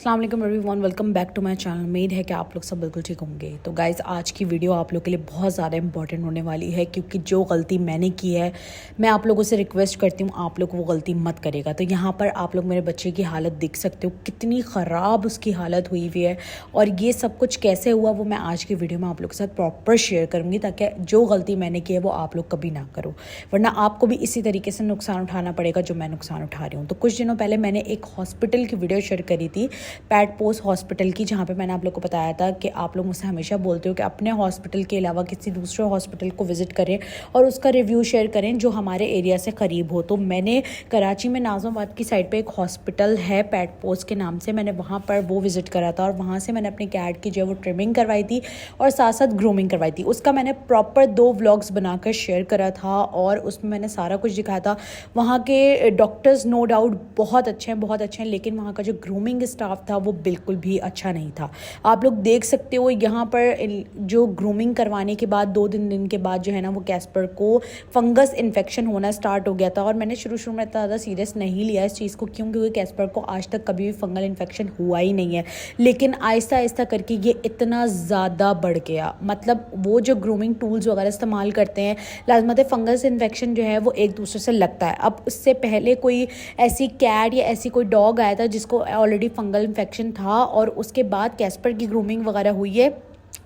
अस्सलाम वालेकुम everyone, welcome back to my channel. उम्मीद है कि आप लोग सब बिल्कुल ठीक होंगे। तो गाइज़, आज की वीडियो आप लोग के लिए बहुत ज़्यादा इंपॉर्टेंट होने वाली है, क्योंकि जो गलती मैंने की है, मैं आप लोगों से रिक्वेस्ट करती हूँ आप लोग वो गलती मत करेगा। तो यहाँ पर आप लोग मेरे बच्चे की हालत देख सकते हो, कितनी ख़राब उसकी हालत हुई हुई है। और ये सब कुछ कैसे हुआ वो मैं आज की वीडियो में आप लोग के साथ प्रॉपर शेयर करूँगी, ताकि जो गलती मैंने की है वो आप लोग कभी ना करो, वरना आपको भी इसी तरीके से नुकसान उठाना पड़ेगा जो मैं नुकसान उठा रही हूँ। तो कुछ दिनों पहले मैंने एक हॉस्पिटल की वीडियो शेयर करी थी, पैट पोस्ट हॉस्पिटल की, जहाँ पे मैंने आप लोग को बताया था कि आप लोग मुझसे हमेशा बोलते हो कि अपने हॉस्पिटल के अलावा किसी दूसरे हॉस्पिटल को विज़िट करें और उसका रिव्यू शेयर करें जो हमारे एरिया से करीब हो। तो मैंने कराची में नाज़िमाबाद की साइड पे एक हॉस्पिटल है पैट पोस्ट के नाम से, मैंने वहाँ पर वो विज़िट करा था और वहाँ से मैंने अपनी कैट की जो है वो ट्रिमिंग करवाई थी और साथ साथ ग्रूमिंग करवाई थी। उसका मैंने प्रॉपर 2 व्लॉग्स बनाकर शेयर करा था और उसमें मैंने सारा कुछ दिखाया था। वहाँ के डॉक्टर्स नो डाउट बहुत अच्छे हैं, लेकिन वहाँ का जो ग्रूमिंग स्टाफ था वो बिल्कुल भी अच्छा नहीं था। आप लोग देख सकते हो यहाँ पर जो ग्रूमिंग करवाने के बाद 2-3 दिन के बाद जो है ना वो कैस्पर को फंगस इन्फेक्शन होना स्टार्ट हो गया था। और मैंने शुरू में इतना ज़्यादा सीरियस नहीं लिया इस चीज़ को, क्योंकि कैस्पर को आज तक कभी भी फंगल इन्फेक्शन हुआ ही नहीं है। लेकिन आहिस्ता आहिस्ता करके ये इतना ज़्यादा बढ़ गया, मतलब वो जो ग्रूमिंग टूल्स वगैरह इस्तेमाल करते हैं, लाजमत फंगस इन्फेक्शन जो है वो एक दूसरे से लगता है। अब उससे पहले कोई ऐसी कैट या ऐसी कोई डॉग आया था जिसको ऑलरेडी फंगल इन्फेक्शन था और उसके बाद कैस्पर की ग्रूमिंग वगैरह हुई है,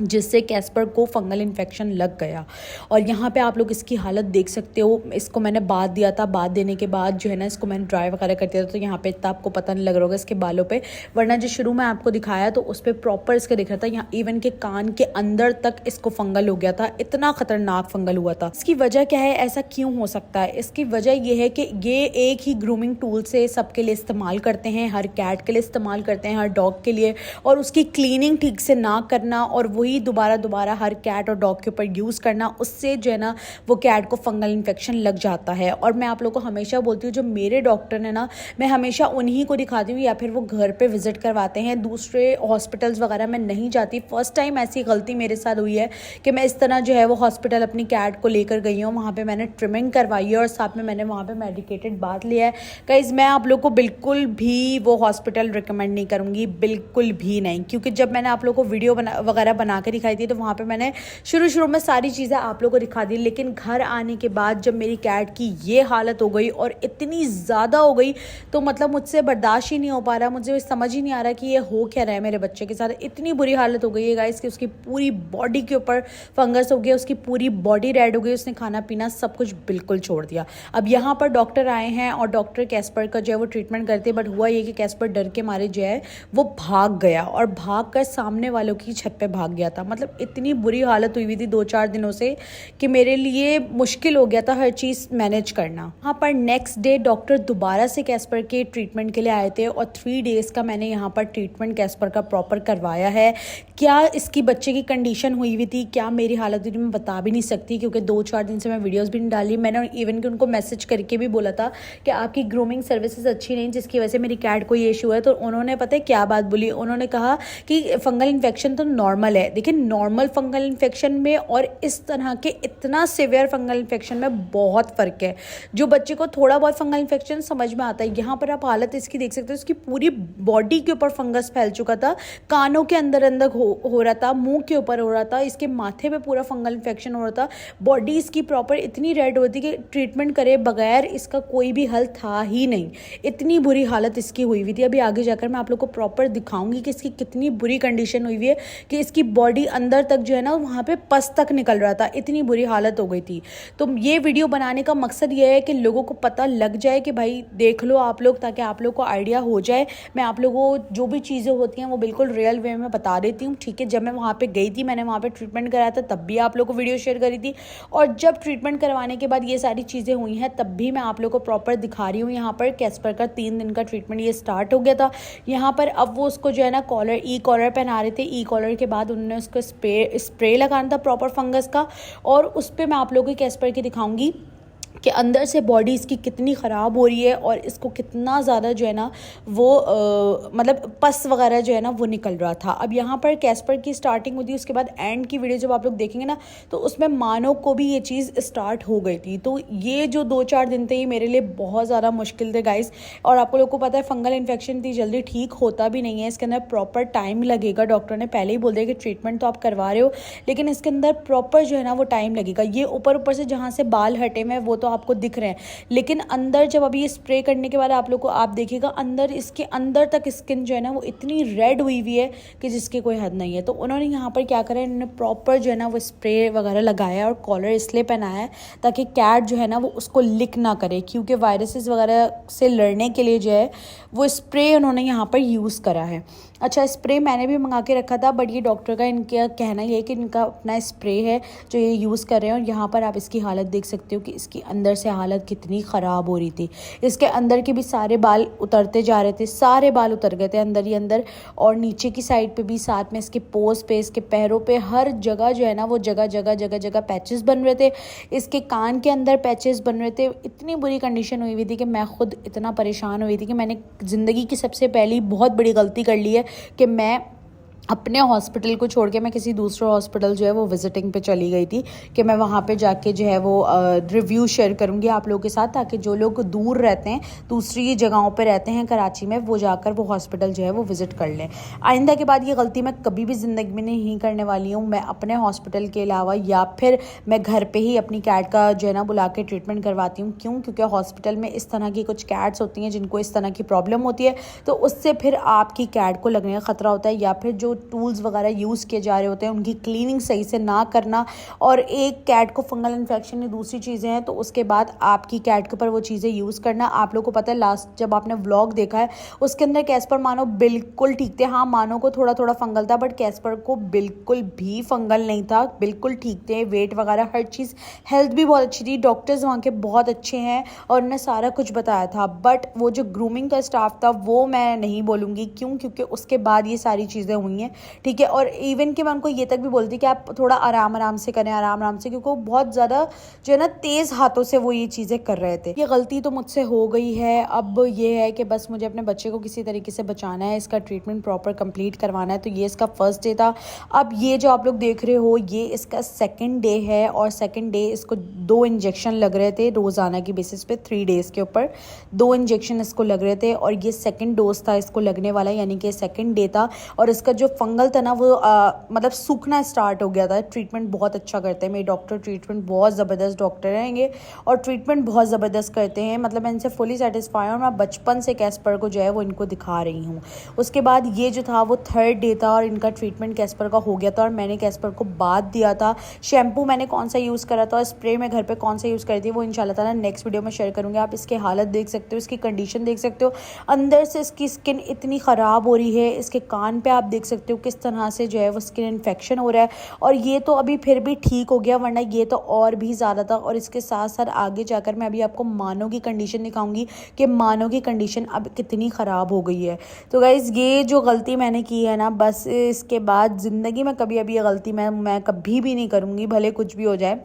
जिससे कैस्पर को फंगल इन्फेक्शन लग गया। और यहाँ पे आप लोग इसकी हालत देख सकते हो। इसको मैंने बात दिया था, बात देने के बाद जो है ना इसको मैंने ड्राई वगैरह कर दिया था, तो यहाँ पे इतना आपको पता नहीं लग रहा होगा इसके बालों पे, वरना जो शुरू में आपको दिखाया तो उस पर प्रॉपर इसका दिख रहा था। यहाँ इवन के कान के अंदर तक इसको फंगल हो गया था, इतना खतरनाक फंगल हुआ था। इसकी वजह क्या है, ऐसा क्यों हो सकता है? इसकी वजह ये है कि ये एक ही ग्रूमिंग टूल से सबके लिए इस्तेमाल करते हैं, हर कैट के लिए इस्तेमाल करते हैं, हर डॉग के लिए, और उसकी क्लीनिंग ठीक से ना करना और वही दोबारा हर कैट और डॉग के ऊपर यूज़ करना, उससे जो है ना वो कैट को फंगल इन्फेक्शन लग जाता है। और मैं आप लोगों को हमेशा बोलती हूँ, जो मेरे डॉक्टर हैं ना, मैं हमेशा उन्हीं को दिखाती हूँ या फिर वो घर पे विजिट करवाते हैं, दूसरे हॉस्पिटल्स वगैरह में नहीं जाती। फर्स्ट टाइम ऐसी गलती मेरे साथ हुई है कि मैं इस तरह जो है वो हॉस्पिटल अपनी कैट को लेकर गई हूँ, वहाँ पर मैंने ट्रिमिंग करवाई है और साथ में मैंने वहाँ पर मेडिकेटेड बाथ लिया है। गाइस, मैं आप लोग को बिल्कुल भी वो हॉस्पिटल रिकमेंड नहीं करूँगी, बिल्कुल भी नहीं, क्योंकि जब मैंने आप लोग को वीडियो वगैरह बना के दिखाई थी तो वहाँ पे मैंने शुरू में सारी चीज़ें आप लोगों को दिखा दी। लेकिन घर आने के बाद जब मेरी कैट की ये हालत हो गई और इतनी ज़्यादा हो गई, तो मतलब मुझसे बर्दाश्त ही नहीं हो पा रहा, मुझे समझ ही नहीं आ रहा कि ये हो क्या रहा है मेरे बच्चे के साथ। इतनी बुरी हालत हो गई है गाइस कि उसकी पूरी बॉडी के ऊपर फंगस हो गया, उसकी पूरी बॉडी रेड हो गई, उसने खाना पीना सब कुछ बिल्कुल छोड़ दिया। अब यहाँ पर डॉक्टर आए हैं और डॉक्टर कैस्पर का जो है वो ट्रीटमेंट करते हैं, बट हुआ ये कि कैस्पर डर के मारे जो है वो भाग गया और भाग कर सामने वालों की छत पर भाग गया था। मतलब इतनी बुरी हालत हुई थी 2-4 दिनों से कि मेरे लिए मुश्किल हो गया था हर चीज़ मैनेज करना। यहाँ पर नेक्स्ट डे डॉक्टर दोबारा से कैस्पर के ट्रीटमेंट के लिए आए थे और 3 डेज़ का मैंने यहाँ पर ट्रीटमेंट कैस्पर का प्रॉपर करवाया है। क्या इसकी बच्चे की कंडीशन हुई हुई थी, क्या मेरी हालत हुई थी, मैं बता भी नहीं सकती, क्योंकि 2-4 दिन से मैं वीडियोज़ भी नहीं डाली। मैंने इवन कि उनको मैसेज करके भी बोला था कि आपकी ग्रूमिंग सर्विसेज अच्छी नहीं, जिसकी वजह से मेरी कैट को ये इशू है। तो उन्होंने पता है क्या बात बोली, उन्होंने कहा कि फंगल इन्फेक्शन तो नॉर्मल है। देखिए, नॉर्मल फंगल इन्फेक्शन में और इस तरह के इतना सीवियर फंगल इन्फेक्शन में बहुत फ़र्क है। जो बच्चे को थोड़ा बहुत फंगल इन्फेक्शन समझ में आता है, यहाँ पर आप हालत इसकी देख सकते हो, उसकी पूरी बॉडी के ऊपर फंगस फैल चुका था, कानों के अंदर हो रहा था, मुंह के ऊपर हो रहा था, इसके माथे पे पूरा फंगल इन्फेक्शन हो रहा था, बॉडी इसकी प्रॉपर इतनी रेड होती कि ट्रीटमेंट करे बगैर इसका कोई भी हल था ही नहीं। इतनी बुरी हालत इसकी हुई हुई थी। अभी आगे जाकर मैं आप लोग को प्रॉपर दिखाऊंगी कि इसकी कितनी बुरी कंडीशन हुई हुई है कि इसकी बॉडी अंदर तक जो है ना वहाँ पे पस तक निकल रहा था, इतनी बुरी हालत हो गई थी। तो ये वीडियो बनाने का मकसद ये है कि लोगों को पता लग जाए कि भाई देख लो आप लोग, ताकि आप लोग को आइडिया हो जाए। मैं आप लोगों को जो भी चीज़ें होती हैं वो बिल्कुल रियल वे में बता देती हूँ, ठीक है। जब मैं वहाँ पे गई थी, मैंने वहाँ पे ट्रीटमेंट कराया था, तब भी आप लोग को वीडियो शेयर करी थी, और जब ट्रीटमेंट करवाने के बाद ये सारी चीज़ें हुई हैं तब भी मैं आप लोग को प्रॉपर दिखा रही हूँ। यहाँ पर कैस्पर का 3 दिन का ट्रीटमेंट ये स्टार्ट हो गया था। यहाँ पर अब वो उसको जो है ना कॉलर पहना रहे थे। ई कॉलर के बाद उन्होंने उसको स्प्रे लगाना था प्रॉपर फंगस का, और उस पर मैं आप लोगों को कैस्पर की दिखाऊंगी कि अंदर से बॉडी इसकी कितनी ख़राब हो रही है और इसको कितना ज़्यादा जो है ना वो मतलब पस वगैरह जो है ना वो निकल रहा था। अब यहाँ पर कैस्पर की स्टार्टिंग होती है, उसके बाद एंड की वीडियो जब आप लोग देखेंगे ना तो उसमें मानो को भी ये चीज़ स्टार्ट हो गई थी। तो ये जो 2-4 दिन थे ये मेरे लिए बहुत ज़्यादा मुश्किल थे गाइस। और आप लोग को पता है फंगल इन्फेक्शन इतनी जल्दी ठीक होता भी नहीं है, इसके अंदर प्रॉपर टाइम लगेगा। डॉक्टर ने पहले ही बोल दिया कि ट्रीटमेंट तो आप करवा रहे हो लेकिन इसके अंदर प्रॉपर जो है ना वो टाइम लगेगा। ये ऊपर ऊपर से जहाँ से बाल हटे हुए वो तो आपको दिख रहे हैं, लेकिन अंदर जब अभी ये स्प्रे करने के बाद आप लोग को आप देखिएगा अंदर इसके अंदर तक स्किन जो है ना वो इतनी रेड हुई हुई है कि जिसकी कोई हद नहीं है। तो उन्होंने यहाँ पर क्या करा, इन्होंने प्रॉपर जो है ना वो स्प्रे वगैरह लगाया और कॉलर इसलिए पहनाया है ताकि कैट जो है ना वो उसको लिक ना करे, क्योंकि वायरसेस वगैरह से लड़ने के लिए जो है वो स्प्रे उन्होंने यहाँ पर यूज़ करा है। अच्छा, स्प्रे मैंने भी मंगा के रखा था बट ये डॉक्टर का इनका कहना ये है कि इनका अपना स्प्रे है जो ये यूज़ कर रहे हैं। और यहाँ पर आप इसकी हालत देख सकते हो कि इसकी अंदर से हालत कितनी ख़राब हो रही थी। इसके अंदर के भी सारे बाल उतरते जा रहे थे, सारे बाल उतर गए थे अंदर ही अंदर, और नीचे की साइड पे भी, साथ में इसके पोज पे, इसके पैरों पे, हर जगह जो है ना वो जगह जगह जगह जगह पैचेस बन रहे थे। इसके कान के अंदर पैचेस बन रहे थे। इतनी बुरी कंडीशन हुई हुई थी कि मैं खुद इतना परेशान हुई थी कि मैंने ज़िंदगी की सबसे पहली बहुत बड़ी गलती कर ली है कि मैं अपने हॉस्पिटल को छोड़ के मैं किसी दूसरे हॉस्पिटल जो है वो विजिटिंग पे चली गई थी कि मैं वहाँ पे जाके जो है वो रिव्यू शेयर करूँगी आप लोगों के साथ, ताकि जो लोग दूर रहते हैं, दूसरी जगहों पे रहते हैं कराची में, वो जाकर वो हॉस्पिटल जो है वो विज़िट कर लें। आइंदा के बाद ये गलती मैं कभी भी ज़िंदगी में नहीं करने वाली हूँ। मैं अपने हॉस्पिटल के अलावा या फिर मैं घर पर ही अपनी कैट का जो है ना बुला के ट्रीटमेंट करवाती हूँ। क्यों? क्योंकि हॉस्पिटल में इस तरह की कुछ कैट्स होती हैं जिनको इस तरह की प्रॉब्लम होती है, तो उससे फिर आपकी कैट को लगने का ख़तरा होता है, या फिर जो टूल्स वगैरह यूज़ किए जा रहे होते हैं उनकी क्लीनिंग सही से ना करना, और एक कैट को फंगल इन्फेक्शन या दूसरी चीज़ें हैं तो उसके बाद आपकी कैट के ऊपर वो चीज़ें यूज़ करना। आप लोगों को पता है लास्ट जब आपने व्लॉग देखा है उसके अंदर कैस्पर मानो बिल्कुल ठीक थे। हाँ, मानो को थोड़ा थोड़ा फंगल था बट कैस्पर को बिल्कुल भी फंगल नहीं था, बिल्कुल ठीक थे। वेट वगैरह हर चीज़, हेल्थ भी बहुत अच्छी थी, डॉक्टर्स वहाँ के बहुत अच्छे हैं और उन्होंने सारा कुछ बताया था। बट वो जो ग्रूमिंग का स्टाफ था वो मैं नहीं बोलूँगी, क्यों? क्योंकि उसके बाद ये सारी चीज़ें हुई हैं, ठीक है। और इवन कि मैं उनको ये तक भी बोलती कि आप थोड़ा आराम आराम से करें, आराम आराम से, क्योंकि वो बहुत ज़्यादा जो है ना तेज़ हाथों से वो ये चीज़ें कर रहे थे। ये गलती तो मुझसे हो गई है। अब ये है कि बस मुझे अपने बच्चे को किसी तरीके से बचाना है, इसका ट्रीटमेंट प्रॉपर कंप्लीट करवाना है। तो ये इसका फर्स्ट डे था। अब ये जो आप लोग देख रहे हो ये इसका सेकेंड डे है, और सेकेंड डे इसको 2 इंजेक्शन लग रहे थे रोज़ाना की बेसिस पे, 3 डेज़ के ऊपर 2 इंजेक्शन इसको लग रहे थे। और ये सेकेंड डोज था इसको लगने वाला, यानी कि सेकेंड डे था। और इसका जो फंगल था ना वो मतलब सूखना स्टार्ट हो गया था। ट्रीटमेंट बहुत अच्छा करते हैं मेरे डॉक्टर, ट्रीटमेंट बहुत ज़बरदस्त डॉक्टर हैं ये, और ट्रीटमेंट बहुत ज़बरदस्त करते हैं। मतलब मैं इनसे फुली सेटिस्फाई हूँ, और मैं बचपन से कैस्पर को जो है वो इनको दिखा रही हूँ। उसके बाद ये जो था वो थर्ड डे था और इनका ट्रीटमेंट कैस्पर का हो गया था, और मैंने कैस्पर को बात दिया था। शैम्पू मैंने कौन सा यूज़ करा था और स्प्रे मैं घर पर कौन सा यूज़ करी थी वो इंशाल्लाह ताला नेक्स्ट वीडियो में शेयर करूँगी। आप इसकी हालत देख सकते हो, इसकी कंडीशन देख सकते हो, अंदर से इसकी स्किन इतनी ख़राब हो रही है। इसके कान पे आप देख सकते हो किस तरह से जो है वो स्किन इन्फेक्शन हो रहा है, और ये तो अभी फिर भी ठीक हो गया, वरना ये तो और भी ज़्यादा था। और इसके साथ साथ आगे जाकर मैं अभी आपको मानो की कंडीशन दिखाऊंगी कि मानो की कंडीशन अब कितनी ख़राब हो गई है। तो गाइज़ ये जो गलती मैंने की है ना, बस इसके बाद ज़िंदगी में कभी अभी ये गलती मैं कभी भी नहीं करूँगी, भले कुछ भी हो जाए।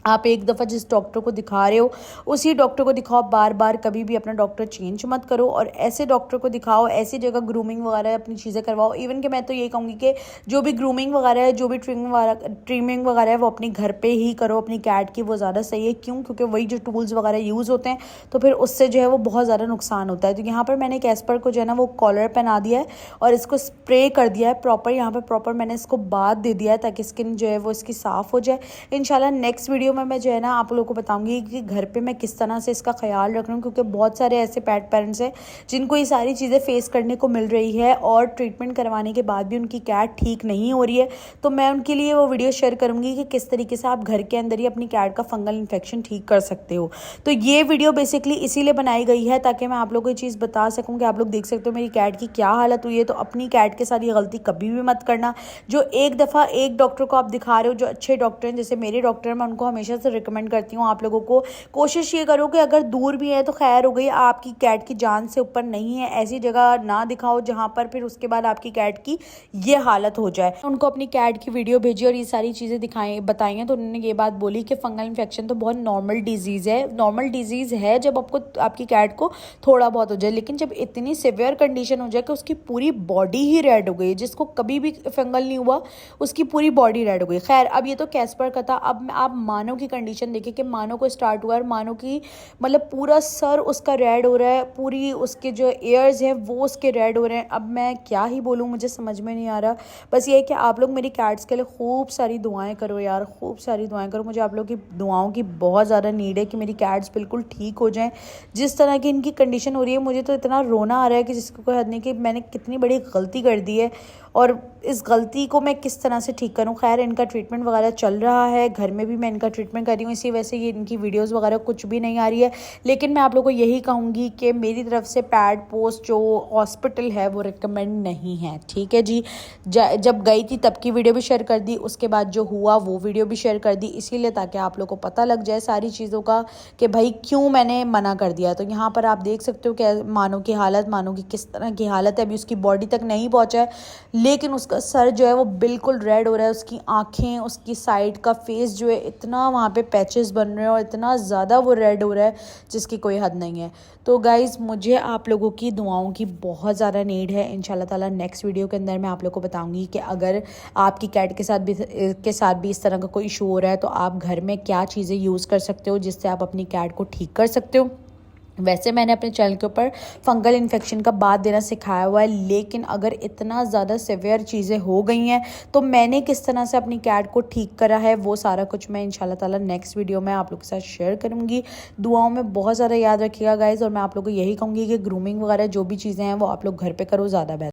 आप एक दफ़ा जिस डॉक्टर को दिखा रहे हो उसी डॉक्टर को दिखाओ, बार बार कभी भी अपना डॉक्टर चेंज मत करो, और ऐसे डॉक्टर को दिखाओ, ऐसी जगह ग्रूमिंग वगैरह अपनी चीज़ें करवाओ। इवन कि मैं तो ये कहूँगी कि जो भी ग्रूमिंग वगैरह है, जो भी ट्रिमिंग वगैरह है वो अपनी घर पे ही करो अपनी कैट की, वो ज़्यादा सही है। क्यों? क्योंकि वही जो टूल्स वगैरह यूज़ होते हैं तो फिर उससे जो है वो बहुत ज़्यादा नुकसान होता है। तो यहाँ पर मैंने कैस्पर को जो है ना वो कॉलर पहना दिया है और इसको स्प्रे कर दिया है प्रॉपर, यहाँ पर प्रॉपर मैंने इसको बाथ दे दिया है ताकि स्किन जो है वो इसकी साफ़ हो जाए। इंशाल्लाह नेक्स्ट वीडियो में मैं जो है ना आप लोगों को बताऊंगी कि घर पे मैं किस तरह से इसका ख्याल रख रहा हूँ, क्योंकि बहुत सारे ऐसे पेट पेरेंट्स हैं जिनको ये सारी चीज़ें फेस करने को मिल रही है और ट्रीटमेंट करवाने के बाद भी उनकी कैट ठीक नहीं हो रही है। तो मैं उनके लिए वो वीडियो शेयर करूँगी कि किस तरीके से आप घर के अंदर ही अपनी कैट का फंगल इन्फेक्शन ठीक कर सकते हो। तो ये वीडियो बेसिकली इसीलिए बनाई गई है ताकि मैं आप लोगों को ये चीज़ बता सकूँ कि आप लोग देख सकते हो मेरी कैट की क्या हालत हुई है। तो अपनी कैट के साथ ये गलती कभी भी मत करना। जो एक दफ़ा एक डॉक्टर को आप दिखा रहे हो, जो अच्छे डॉक्टर हैं जैसे मेरे डॉक्टर, मैं उनको हमेशा हमेशा से रिकमेंड करती हूँ आप लोगों को, कोशिश ये करो कि अगर दूर भी है तो खैर हो गई, आपकी कैट की जान से ऊपर नहीं है, ऐसी जगह ना दिखाओ जहाँ पर फिर उसके बाद आपकी कैट की ये हालत हो जाए। उनको अपनी कैट की वीडियो भेजी और ये सारी चीज़ें दिखाई बताई हैं, तो उन्होंने ये बात बोली कि फंगल इन्फेक्शन तो बहुत नॉर्मल डिजीज़ है, नॉर्मल डिजीज़ है जब आपको आपकी कैट को थोड़ा बहुत हो जाए, लेकिन जब इतनी सिवियर कंडीशन हो जाए कि उसकी पूरी बॉडी ही रेड हो गई, जिसको कभी भी फंगल नहीं हुआ उसकी पूरी बॉडी रेड हो गई। खैर अब ये तो कैस्पर का था, अब आप मानो की कंडीशन देखिए कि मानो को स्टार्ट हुआ है, मानो की मतलब पूरा सर उसका रेड हो रहा है, पूरी उसके जो एयर्स हैं वो उसके रेड हो रहे हैं। अब मैं क्या ही बोलूँ, मुझे समझ में नहीं आ रहा। बस ये है कि आप लोग मेरी कैट्स के लिए खूब सारी दुआएं करो यार, खूब सारी दुआएं करो। मुझे आप लोग की दुआओं की बहुत ज़्यादा नीड है कि मेरी कैट्स बिल्कुल ठीक हो जाएं। जिस तरह की इनकी कंडीशन हो रही है, मुझे तो इतना रोना आ रहा है कि जिसको कोई हद नहीं, कि मैंने कितनी बड़ी गलती कर दी है और इस गलती को मैं किस तरह से ठीक करूं। खैर इनका ट्रीटमेंट वगैरह चल रहा है, घर में भी मैं इनका ट्रीटमेंट कर रही हूँ, इसी वजह से ये इनकी वीडियोस वगैरह कुछ भी नहीं आ रही है। लेकिन मैं आप लोगों को यही कहूँगी कि मेरी तरफ से पैड पोस्ट जो हॉस्पिटल है वो रिकमेंड नहीं है, ठीक है जी। जब गई थी तब की वीडियो भी शेयर कर दी, उसके बाद जो हुआ वो वीडियो भी शेयर कर दी, इसीलिए ताकि आप लोग को पता लग जाए सारी चीज़ों का कि भाई क्यों मैंने मना कर दिया। तो यहाँ पर आप देख सकते हो कि मानो की हालत, मानो की किस तरह की हालत है, अभी उसकी बॉडी तक नहीं पहुँचा है लेकिन उसका सर जो है वो बिल्कुल रेड हो रहा है, उसकी आंखें, उसकी साइड का फेस जो है इतना वहाँ पे पैचेस बन रहे हैं और इतना ज़्यादा वो रेड हो रहा है जिसकी कोई हद नहीं है। तो गाइज़ मुझे आप लोगों की दुआओं की बहुत ज़्यादा नीड है। इंशाल्लाह ताला नेक्स्ट वीडियो के अंदर मैं आप लोगों को बताऊंगी कि अगर आपकी कैट के साथ भी इस तरह का कोई इशू हो रहा है तो आप घर में क्या चीज़ें यूज़ कर सकते हो जिससे आप अपनी कैट को ठीक कर सकते हो। वैसे मैंने अपने चैनल के ऊपर फंगल इन्फेक्शन का बात देना सिखाया हुआ है, लेकिन अगर इतना ज़्यादा सिवियर चीज़ें हो गई हैं तो मैंने किस तरह से अपनी कैट को ठीक करा है वो सारा कुछ मैं इंशाल्लाह ताला नेक्स्ट वीडियो में आप लोग के साथ शेयर करूँगी। दुआओं में बहुत ज़्यादा याद रखिएगा गाइज़, और मैं आप लोग को यही कहूँगी कि ग्रूमिंग वगैरह जो भी चीज़ें हैं वो आप लोग घर पर करो, ज़्यादा बेहतर।